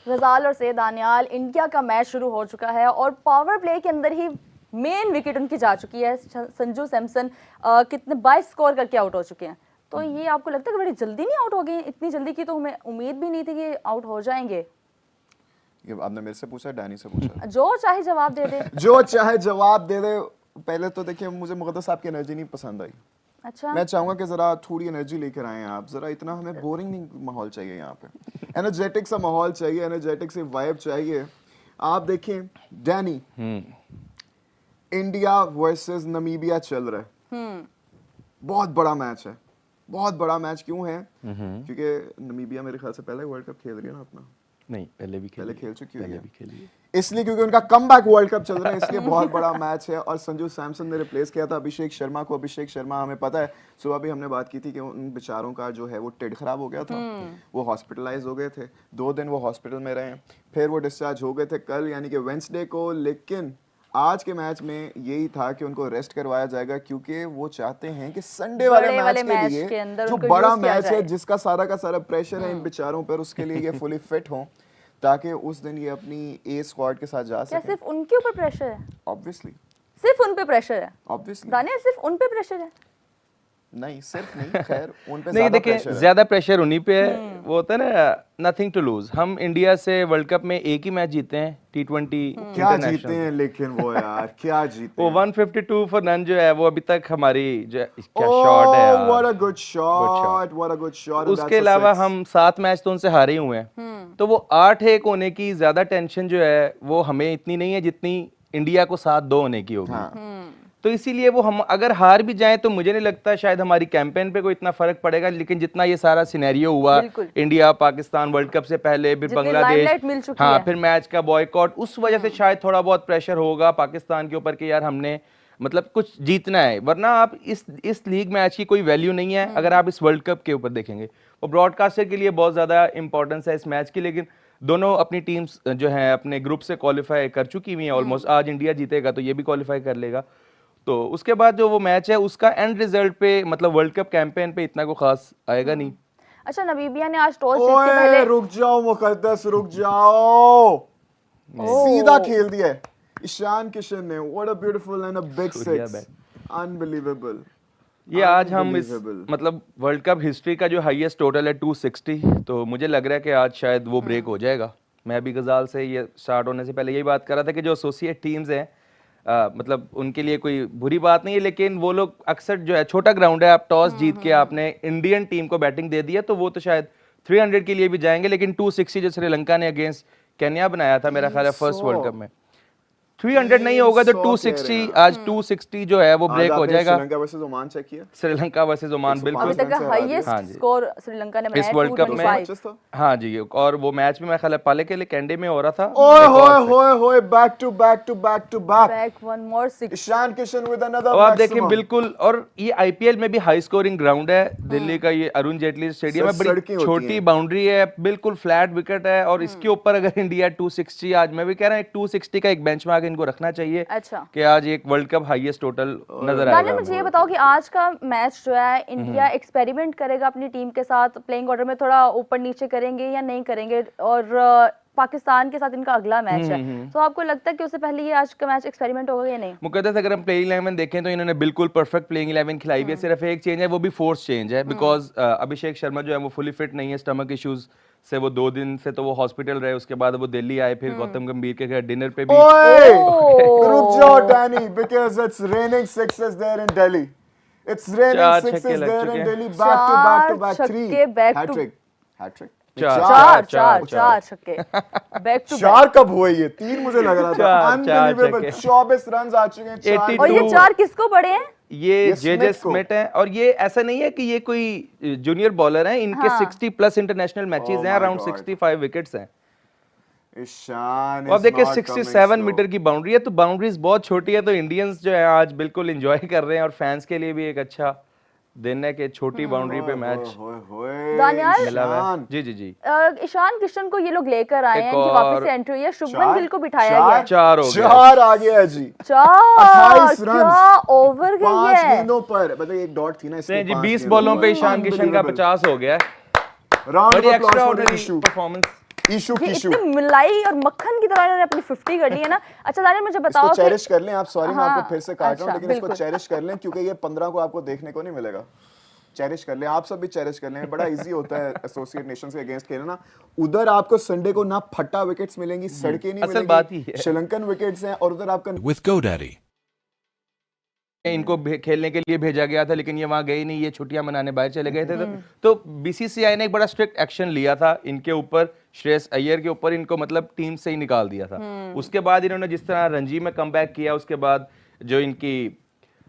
गजाल और सैयद दानियाल, इंडिया का मैच शुरू हो चुका है और पावर प्ले के अंदर ही मेन विकेट उनकी जा चुकी है। संजू सैमसन कितने 22 स्कोर करके आउट हो चुके हैं। तो ये आपको लगता है कि बड़ी जल्दी नहीं आउट हो गए? इतनी जल्दी की तो हमें उम्मीद भी नहीं थी कि आउट हो जाएंगे। ये आपने मेरे से पूछा, डैनी से पूछा? जो चाहे जवाब दे दे। जो चाहे जवाब दे दे। पहले तो देखिए, मुझे मुक़द्दस साहब की एनर्जी नहीं पसंद आई। अच्छा, मैं चाहूंगा कि जरा थोड़ी एनर्जी लेकर आए आप। जरा इतना हमें बोरिंग नहीं माहौल चाहिए यहाँ पे। एनर्जेटिक सा माहौल चाहिए, एनर्जेटिक सी वाइब चाहिए। आप देखें डैनी, इंडिया वर्सेस नमीबिया चल रहा है। बहुत बड़ा मैच है, बहुत बड़ा मैच। क्यों है? क्योंकि नमीबिया मेरे ख्याल से पहले वर्ल्ड कप खेल रही है ना अपना। नहीं, पहले खेल चुकी है, भी खेली है। इसलिए क्योंकि उनका कमबैक वर्ल्ड कप चल रहा है, इसलिए बहुत बड़ा मैच है। और संजू सैमसन ने रिप्लेस किया था अभिषेक शर्मा को। अभिषेक शर्मा, हमें पता है, सुबह भी हमने बात की थी कि उन बेचारों का जो है वो टिड खराब हो गया था। वो हॉस्पिटलाइज हो गए थे, 2 दिन वो हॉस्पिटल में रहे, फिर वो डिस्चार्ज हो गए थे कल यानी कि वेंसडे को। लेकिन आज के मैच में यही था कि उनको रेस्ट करवाया जाएगा, क्योंकि वो चाहते हैं कि संडे वाले मैच के लिए जो बड़ा मैच है, जिसका सारा का सारा प्रेशर है इन बेचारों पर, उसके लिए ये फुली फिट हो, ताकि उस दिन ये अपनी ए स्क्वाड के साथ जा सके। सिर्फ उनके ऊपर प्रेशर है? ऑब्वियसली सिर्फ उन पे प्रेशर है? ऑब्वियसली दानियाल, सिर्फ उन पे प्रेशर है? नहीं, सिर्फ नहीं, खैर उन पे नहीं, देखिए ज्यादा प्रेशर उन्हीं पे है। वो होता है ना, नथिंग टू लूज। हम इंडिया से वर्ल्ड कप में एक ही मैच जीते हैं, T20 क्या जीते हैं, लेकिन वो यार क्या जीते वो हैं। 152 फॉर नन जो है, वो अभी तक हमारी जो क्या शॉट है यार। What a good shot, what a good shot. उसके अलावा हम 7 मैच तो उनसे हारे ही हुए हैं। तो वो 8-1 होने की ज्यादा टेंशन जो है वो हमें इतनी नहीं है जितनी इंडिया को 7-2 होने की होगी। तो इसीलिए वो हम अगर हार भी जाएं तो मुझे नहीं लगता शायद हमारी कैंपेन पे कोई इतना फर्क पड़ेगा। लेकिन जितना ये सारा सिनेरियो हुआ, इंडिया पाकिस्तान वर्ल्ड कप से पहले, फिर बांग्लादेश, हाँ, फिर मैच का बॉयकॉट, उस वजह से शायद थोड़ा बहुत प्रेशर होगा पाकिस्तान के ऊपर कि यार हमने मतलब कुछ जीतना है। वरना आप इस लीग मैच की कोई वैल्यू नहीं है अगर आप इस वर्ल्ड कप के ऊपर देखेंगे। और ब्रॉडकास्टर के लिए बहुत ज्यादा इंपॉर्टेंस है इस मैच की। लेकिन दोनों अपनी टीम्स जो है अपने ग्रुप से क्वालिफाई कर चुकी हुई हैं ऑलमोस्ट। आज इंडिया जीतेगा तो ये भी क्वालिफाई कर लेगा। तो उसके बाद जो वो मैच है उसका एंड रिजल्ट पे, मतलब वर्ल्ड कप कैंपेन पे इतना को खास आएगा नहीं। अच्छा, नमीबिया ने आज टॉस जीत के पहले रुक जाओ मुकद्दस, रुक जाओ। सीधा खेल दिया है ईशान किशन ने। What a beautiful and a big six, unbelievable. ये आज हम इस मतलब वर्ल्ड कप हिस्ट्री का जो हाईएस्ट टोटल है 260, तो मुझे लग रहा है कि आज शायद वो ब्रेक हो जाएगा। मैं अभी गजाल से ये स्टार्ट होने से पहले यही बात कर रहा था कि जो एसोसिएट टीम्स हैं मतलब उनके लिए कोई बुरी बात नहीं है, लेकिन वो लोग अक्सर जो है, छोटा ग्राउंड है, आप टॉस जीत के आपने इंडियन टीम को बैटिंग दे दिया तो वो तो शायद 300 के लिए भी जाएंगे। लेकिन 260 जो श्रीलंका ने अगेंस्ट केन्या बनाया था मेरा ख्याल है फर्स्ट वर्ल्ड कप में, 300 नहीं होगा तो 260, आज 260 जो है वो ब्रेक हो जाएगा। श्रीलंका वर्सेस ओमान चेक किया, श्रीलंका वर्सेस ओमान बिल्कुल अभी तक का हाईएस्ट स्कोर श्रीलंका ने बनाया इस वर्ल्ड कप में। 225। हाँ जी, और वो मैच में मैं ख्याल है पाले के लिए कैंडे में हो रहा था। ओए होए होए होए, back to back to back to back, back one more 6। Ishan Kishan with another. अब आप देखें बिल्कुल, और ये आईपीएल में भी हाई स्कोरिंग ग्राउंड है दिल्ली का, ये अरुण जेटली स्टेडियम है, बड़ी छोटी बाउंड्री है, बिल्कुल फ्लैट विकेट है। और इसके ऊपर अगर इंडिया 260, आज मैं भी कह रहा हूँ 260 का एक बेंचमार्क इनको रखना चाहिए। अच्छा, कि आज एक वर्ल्ड कप हाईएस्ट टोटल नजर आएगा। मुझे ये बताओ कि आज का मैच जो है इंडिया एक्सपेरिमेंट करेगा अपनी टीम के साथ, प्लेइंग ऑर्डर में थोड़ा ऊपर नीचे करेंगे या नहीं करेंगे? और पाकिस्तान के साथ इनका अगला मैच है, तो आपको लगता है कि उससे पहले ये आज का मैच एक्सपेरिमेंट होगा या नहीं? मुकद्दस, अगर हम प्लेइंग 11 देखें तो इन्होंने बिल्कुल परफेक्ट प्लेइंग 11 खिलाई हुई है। सिर्फ एक चेंज है, वो भी फोर्स चेंज है, बिकॉज अभिषेक शर्मा जो है वो फुली फिट नहीं है, स्टमक इश्यूज से वो 2 दिन से तो वो हॉस्पिटल रहे। उसके बाद वो दिल्ली आए, फिर गौतम गंभीर के घर डिनर पे भी। रुक जाओ Danny, because it's raining sixes there in Delhi, it's raining sixes there in Delhi, back to back to back 3 hattrick, hattrick, चार छक्के बैक टू 4 कब हुए? ये 3 मुझे लग रहा था। अनबिलीवेबल, 24 रन आ चुके हैं 4। और ये 4 किसको पड़े हैं? ये जे स्मिथ है। और ये ऐसा नहीं है कि ये कोई जूनियर बॉलर हैं, इनके 60 प्लस इंटरनेशनल मैचेस हैं, अराउंड 65 विकेट्स हैं। ईशान, अब देखिए 67 मीटर की बाउंड्री है, तो बाउंड्रीज बहुत छोटी है, तो इंडियंस जो है आज बिल्कुल एंजॉय कर रहे हैं। और फैंस के लिए भी एक अच्छा दिन है कि छोटी बाउंड्री पे मैच दानियाल। जी जी जी, ईशान किशन को ये लोग लेकर आए हैं, इनकी वापस से एंट्री हुई है, शुभमन गिल को बिठाया गया, 4 आ गया जी, 28 रन, ओवर गई है 5 गेंदों पर, मतलब एक डॉट थी ना इसमें जी, 20 बॉलों पे ईशान किशन का 50 हो गया। Round of applause for his शू परफॉर्मेंस। ईशू ये कीशू इतनी मलाई और मक्खन की तरह इन्होंने अपनी 50 कर ली है ना। अच्छा दानियल मुझे बताओ इसको कि चेरिश कर लें आप, सॉरी मैं हाँ, आपको फिर से काट रहा हूँ, अच्छा, लेकिन इसको बिल्कुल। चेरिश कर लें क्योंकि ये 15 को आपको देखने को नहीं मिलेगा। चेरिश कर लें, आप सब भी चेरिश कर लें, बड़ा इजी होता है एसोसिएट नेशंस के अगेंस्ट खेलना। उधर आपको संडे को ना फट्टा विकेट्स मिलेंगी, सड़कें नहीं असल बात ही मिलेंगी, है। श्रीलंकन विकेट्स हैं, और उधर आपका with GoDaddy. इनको खेलने के लिए भेजा गया था लेकिन ये वहां गए नहीं, ये छुट्टियां मनाने बाहर चले गए थे। तो बीसीसीआई ने एक बड़ा स्ट्रिक्ट एक्शन लिया था इनके ऊपर, श्रेयस अय्यर के ऊपर, इनको मतलब टीम से ही निकाल दिया था। उसके बाद इन्होंने जिस तरह रणजी में कमबैक किया, उसके बाद जो इनकी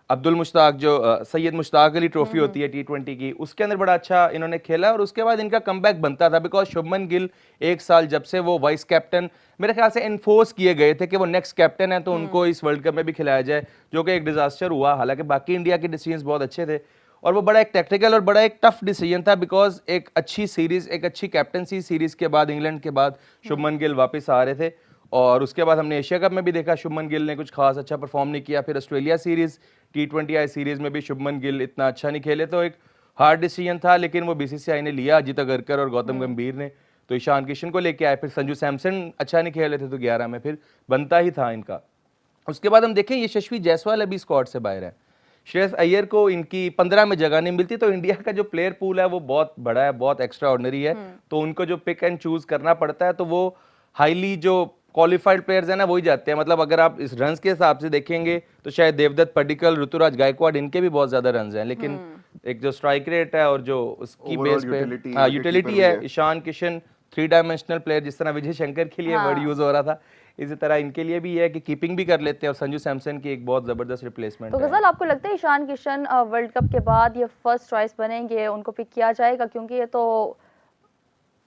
अब्दुल मुश्ताक जो सैयद मुश्ताक अली ट्रॉफी होती है T20 की, उसके अंदर बड़ा अच्छा इन्होंने खेला और उसके बाद इनका कमबैक बनता था। बिकॉज शुभमन गिल एक साल जब से वो वाइस कैप्टन मेरे ख्याल से एनफोर्स किए गए थे कि वो नेक्स्ट कैप्टन है तो उनको इस वर्ल्ड कप में भी खिलाया जाए, जो कि एक डिजास्टर हुआ। हालांकि बाकी इंडिया के डिसीजंस बहुत अच्छे थे और वो बड़ा एक टैक्टिकल और बड़ा एक टफ डिसीजन था। बिकॉज एक अच्छी सीरीज, एक अच्छी कैप्टनसी सीरीज के बाद, इंग्लैंड के बाद शुभमन गिल वापस आ रहे थे और उसके बाद हमने एशिया कप में भी देखा शुभमन गिल ने कुछ खास अच्छा परफॉर्म नहीं किया। फिर ऑस्ट्रेलिया सीरीज, T20 आई सीरीज में भी शुभमन गिल इतना अच्छा नहीं खेले, तो एक हार्ड डिसीजन था लेकिन वो बीसीसीआई ने लिया, अजित अगरकर और गौतम गंभीर ने। तो ईशान किशन को लेके आए, फिर संजू सैमसन अच्छा नहीं खेले थे तो 11 में फिर बनता ही था इनका। उसके बाद हम देखें यशस्वी जायसवाल अभी स्क्वाड से बाहर है, श्रेयस अय्यर को इनकी 15 में जगह नहीं मिलती। तो इंडिया का जो प्लेयर पूल है वो बहुत बड़ा है, बहुत एक्स्ट्रा ऑर्डिनरी है, तो उनको जो पिक एंड चूज करना पड़ता है तो वो हाईली जो क्वालिफाइड प्लेयर्स हैं ना वही जाते हैं। मतलब अगर आप इस रन्स के हिसाब से देखेंगे तो शायद देवदत्त पडिक्कल, ऋतुराज गायकवाड़, इनके भी बहुत ज्यादा रन्स हैं, लेकिन एक जो स्ट्राइक रेट है और जो उसकी Overall बेस पे utility यूटिलिटी पर भी है, है। ईशान किशन 3 डायमेंशनल प्लेयर, जिस तरह विजय शंकर के लिए वर्ड यूज हो रहा था, इसी तरह इनके लिए भी है कि कीपिंग भी कर लेते हैं और संजू सैमसन की एक बहुत जबरदस्त रिप्लेसमेंट तो है। गजल आपको लगता है ईशान किशन वर्ल्ड कप के बाद ये फर्स्ट चॉइस बनेंगे, उनको पिक किया जाएगा क्योंकि ये तो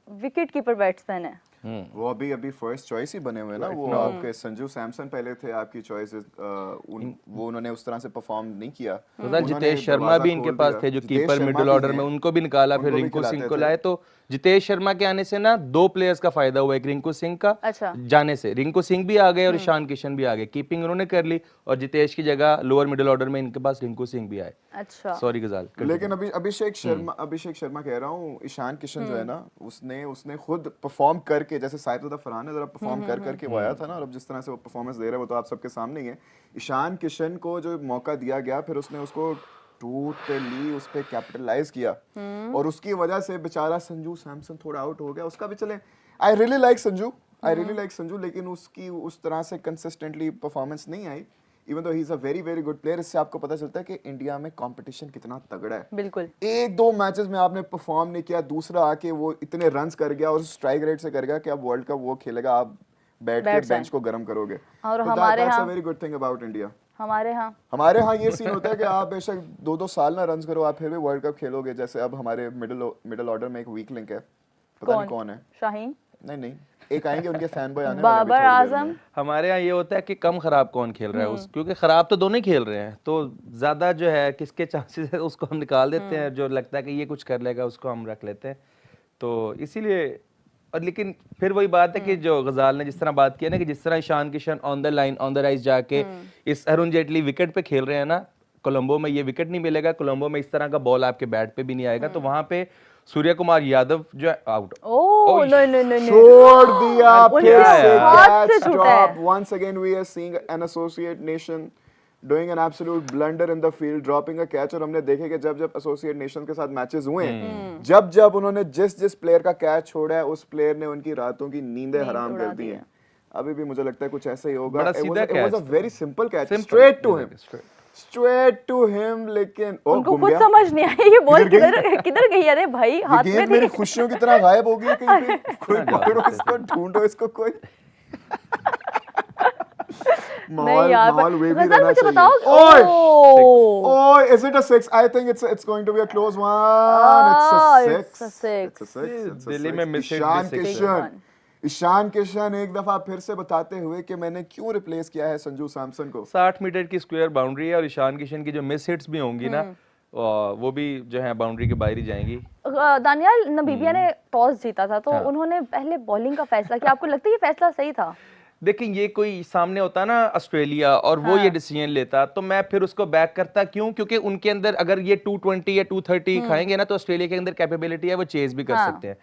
विकेट कीपर बैट्समैन है। वो अभी फर्स्ट चॉइस ही बने हुए हैं ना। वो आपके संजू सैमसन पहले थे आपकी चॉइसेस, वो उन्होंने उस तरह से परफॉर्म नहीं किया। तो जितेश शर्मा भी इनके पास थे जो कीपर मिडिल ऑर्डर में, उनको भी निकाला, फिर रिंकू सिंह को लाए। तो जितेश शर्मा के आने से ना 2 प्लेयर्स का फायदा हुआ, एक रिंकू सिंह का अच्छा। जाने से, रिंकू सिंह भी आ गए और ईशान किशन भी आ गए, कीपिंग उन्होंने कर ली और जितेश की जगह लोअर मिडिल ऑर्डर में इनके पास रिंकू सिंह भी आए। अच्छा, सॉरी गजाल। लेकिन अभी अभिषेक शर्मा कह रहा हूँ, ईशान किशन जो है ना, उसने खुद परफॉर्म करके, जैसे साइफुद्दीन फरहान ने जरा परफॉर्म करके वो आया था ना, और अब जिस तरह से वो परफॉर्मेंस दे रहा है वो तो आप सबके सामने ही है। ईशान किशन को जो मौका दिया गया, फिर उसने उसको टोटली उस पे कैपिटलाइज किया और उसकी वजह से बेचारा संजू सैमसन थोड़ा आउट हो गया। उसका भी चले, आई रियली लाइक संजू, लेकिन उसकी उस तरह से कंसिस्टेंटली परफॉर्मेंस नहीं आई, even though he is a very very good player. इससे आपको पता चलता है कि इंडिया में कंपटीशन कितना तगड़ा है। बिल्कुल। 1-2 मैचेस में आपने परफॉर्म नहीं किया, दूसरा आके वो इतने रन्स कर गया और स्ट्राइक रेट से कर गया कि अब वर्ल्ड कप वो खेलेगा, आप बैठ के बेंच को गर्म करोगे। और तो हमारे यहाँ very good thing about India. हमारे यहाँ ये सीन होता है कि आप बेशक 2-2 साल ना रन्स करो, आप फिर भी वर्ल्ड कप खेलोगे। जैसे अब हमारे मिडिल ऑर्डर में एक वीक लिंक है, पता नहीं कौन है। शाहीन नहीं, एक आएंगे उनके फैन बॉय आने वाले बाबर भी थोड़ी देर आजम। में। हमारे यहाँ ये होता है कि कम खराब कौन खेल रहा है क्योंकि खराब तो दोनों ही खेल रहे हैं, तो ज्यादा जो है किसके चांसेस है उसको हम निकाल देते हैं, जो लगता है कि ये कुछ कर लेगा उसको हम रख लेते हैं। तो इसीलिए, और लेकिन फिर वही बात है कि जो गजाल ने जिस तरह बात की है ना, कि जिस तरह Ishan Kishan on the line, on the rise जाके इस अरुण जेटली विकेट पे खेल रहे हैं ना, कोलंबो में ये विकेट नहीं मिलेगा, कोलंबो में इस तरह का बॉल आपके बैट पे भी नहीं आएगा, तो वहां पे सूर्य कुमार यादव जो है आउट। ओह नहीं छोड़ दिया फिर उनके से हाथ से catch छूटा है। drop. Once again we are seeing an associate nation doing an absolute blunder in the field, dropping a catch। और हमने देखे कि जब associate nation के साथ मैचेस हुए हैं, जब उन्होंने जिस प्लेयर का कैच छोड़ा है, उस प्लेयर ने उनकी रातों की नींदें हराम कर दी हैं। अभी भी मुझे लगता है कुछ ऐसा ही होगा। बड़ा सीधा It was a catch very simple catch, Simple, straight to him, लेकिन उनको खुद समझ नहीं आई ये बॉल किधर गई। अरे भाई हाथ में मेरी खुशियों की तरह गायब हो गई कहीं पे। कोई पकड़ो इसको, ढूंढो इसको कोई। नहीं यार, गजल मुझे बताओ। ओह, is it a 6? I think it's going to be a close one. It's a 6. Delhi में मिस हिट ईशान किशन एक दफा फिर से बताते हुए कि मैंने क्यों रिप्लेस किया है संजू सैमसन को। 60 मीटर की स्क्वायर बाउंड्री है और ईशान किशन की जो मिस हिट्स भी होंगी ना, वो भी जो है बाउंड्री के बाहर ही जाएंगी। दानियाल, नमीबिया ने टॉस जीता था तो उन्होंने पहले बॉलिंग का फैसला किया, आपको लगता है ये फैसला सही था? देखिए, ये कोई सामने होता ना ऑस्ट्रेलिया और वो ये डिसीजन लेता तो मैं फिर उसको बैक करता। क्यों? क्योंकि उनके अंदर अगर ये 220 या 230 खाएंगे ना, तो ऑस्ट्रेलिया के अंदर कैपेबिलिटी है, वो चेज भी कर सकते हैं।